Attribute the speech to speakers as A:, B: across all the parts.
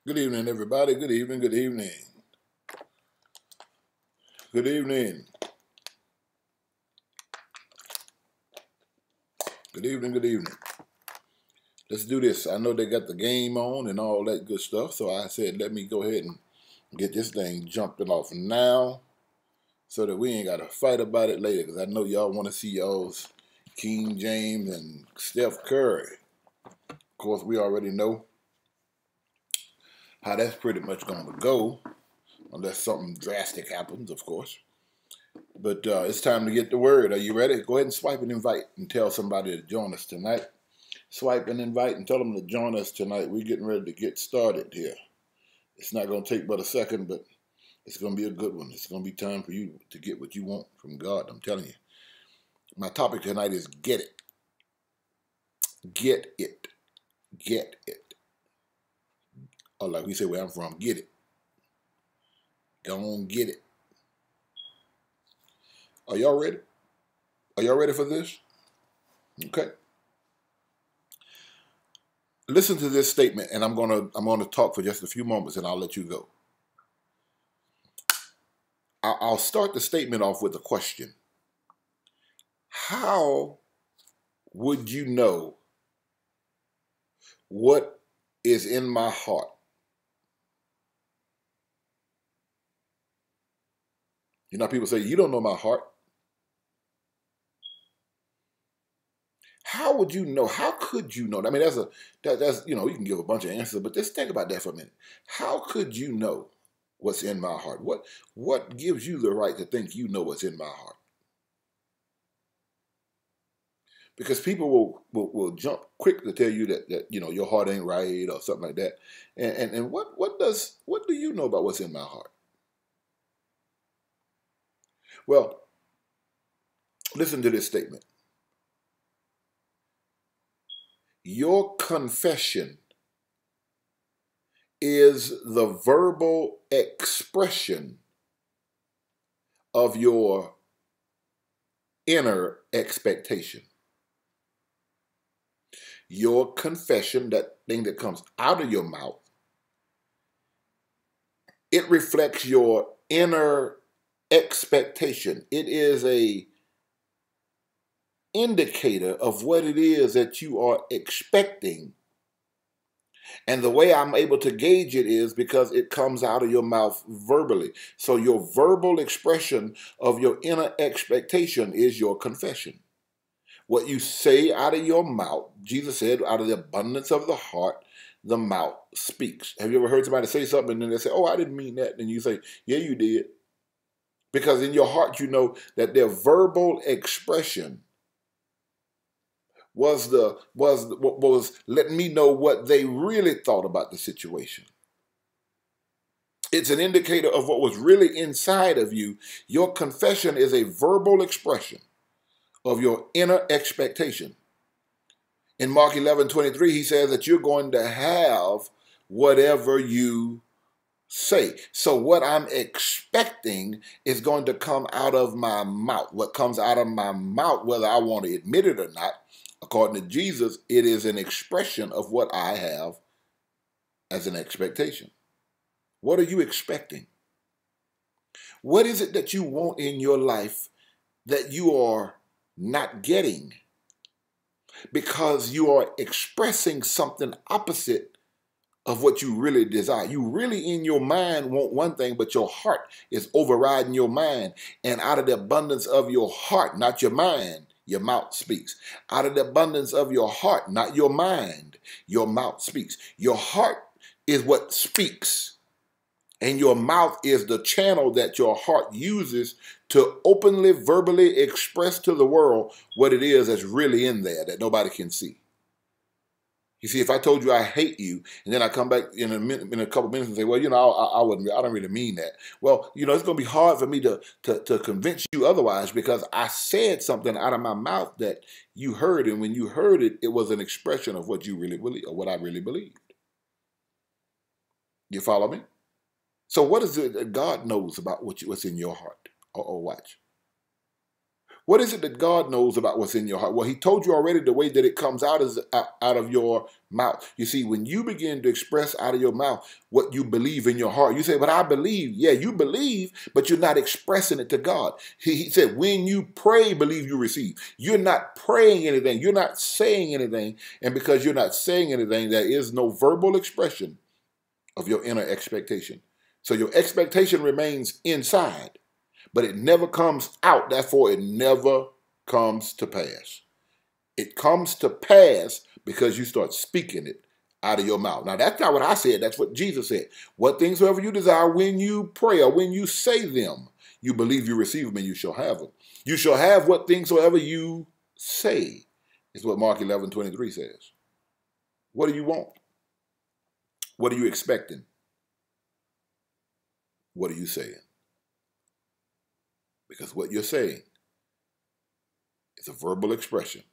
A: Good evening, everybody. Good evening, good evening. Good evening. Good evening, good evening. Let's do this. I know they got the game on and all that good stuff, so I said let me go ahead and get this thing jumping off now so that we ain't got to fight about it later, because I know y'all want to see y'all's King James and Steph Curry. Of course, we already know how that's pretty much going to go, unless something drastic happens, of course. But it's time to get the word. Are you ready? Go ahead and swipe and invite and tell somebody to join us tonight. Swipe and invite and tell them to join us tonight. We're getting ready to get started here. It's not going to take but a second, but it's going to be a good one. It's going to be time for you to get what you want from God. I'm telling you. My topic tonight is get it. Get it. Get it. Or like we say where I'm from, get it. Go on, get it. Are y'all ready? Are y'all ready for this? Okay. Listen to this statement, and I'm gonna talk for just a few moments, and I'll let you go. I'll start the statement off with a question. How would you know what is in my heart? You know, people say, you don't know my heart. How would you know? How could you know? I mean, that's you can give a bunch of answers, but just think about that for a minute. How could you know what's in my heart? What gives you the right to think you know what's in my heart? Because people will jump quick to tell you that your heart ain't right or something like that. And what do you know about what's in my heart? Well, listen to this statement. Your confession is the verbal expression of your inner expectation. Your confession, that thing that comes out of your mouth, it reflects your inner expectation. It is a indicator of what it is that you are expecting. And the way I'm able to gauge it is because it comes out of your mouth verbally. So your verbal expression of your inner expectation is your confession. What you say out of your mouth, Jesus said, out of the abundance of the heart, the mouth speaks. Have you ever heard somebody say something and then they say, oh, I didn't mean that? And you say, yeah, you did. Because in your heart, you know that their verbal expression was letting me know what they really thought about the situation. It's an indicator of what was really inside of you. Your confession is a verbal expression of your inner expectation. In Mark 11:23, he says that you're going to have whatever you say. So what I'm expecting is going to come out of my mouth. What comes out of my mouth, whether I want to admit it or not, according to Jesus, it is an expression of what I have as an expectation. What are you expecting? What is it that you want in your life that you are not getting because you are expressing something opposite of what you really desire? You really in your mind want one thing, but your heart is overriding your mind. And out of the abundance of your heart, not your mind, your mouth speaks. Out of the abundance of your heart, not your mind, your mouth speaks. Your heart is what speaks. And your mouth is the channel that your heart uses to openly, verbally express to the world what it is that's really in there that nobody can see. You see, if I told you I hate you, and then I come back in a couple minutes and say, well, I don't really mean that. Well, it's going to be hard for me to convince you otherwise, because I said something out of my mouth that you heard, and when you heard it, it was an expression of what you really believe, or what I really believed. You follow me? So what is it that God knows about what's in your heart? Watch. What is it that God knows about what's in your heart? Well, he told you already. The way that it comes out is out of your mouth. You see, when you begin to express out of your mouth what you believe in your heart, you say, but I believe. Yeah, you believe, but you're not expressing it to God. He said, when you pray, believe you receive. You're not praying anything. You're not saying anything. And because you're not saying anything, there is no verbal expression of your inner expectation. So your expectation remains inside, but it never comes out. Therefore, it never comes to pass. It comes to pass because you start speaking it out of your mouth. Now, that's not what I said. That's what Jesus said. What things soever you desire, when you pray or when you say them, you believe you receive them and you shall have them. You shall have what things soever you say, is what Mark 11:23 says. What do you want? What are you expecting? What are you saying? Because what you're saying is a verbal expression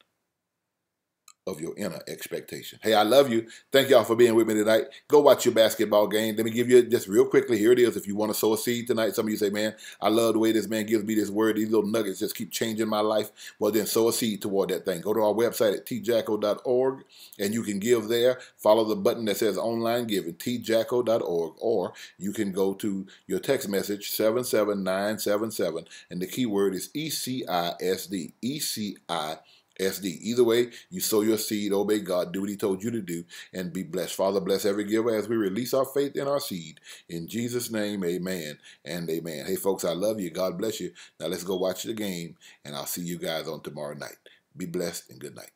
A: of your inner expectation. Hey, I love you. Thank y'all for being with me tonight. Go watch your basketball game. Let me give you just real quickly. Here it is. If you want to sow a seed tonight, some of you say, man, I love the way this man gives me this word. These little nuggets just keep changing my life. Well, then sow a seed toward that thing. Go to our website at tjacko.org and you can give there. Follow the button that says online giving, tjacko.org, or you can go to your text message 77977 and the keyword is ECISD. ECISD. Either way, you sow your seed, obey God, do what he told you to do, and be blessed. Father, bless every giver as we release our faith in our seed. In Jesus' name, amen and amen. Hey, folks, I love you. God bless you. Now let's go watch the game, and I'll see you guys on tomorrow night. Be blessed and good night.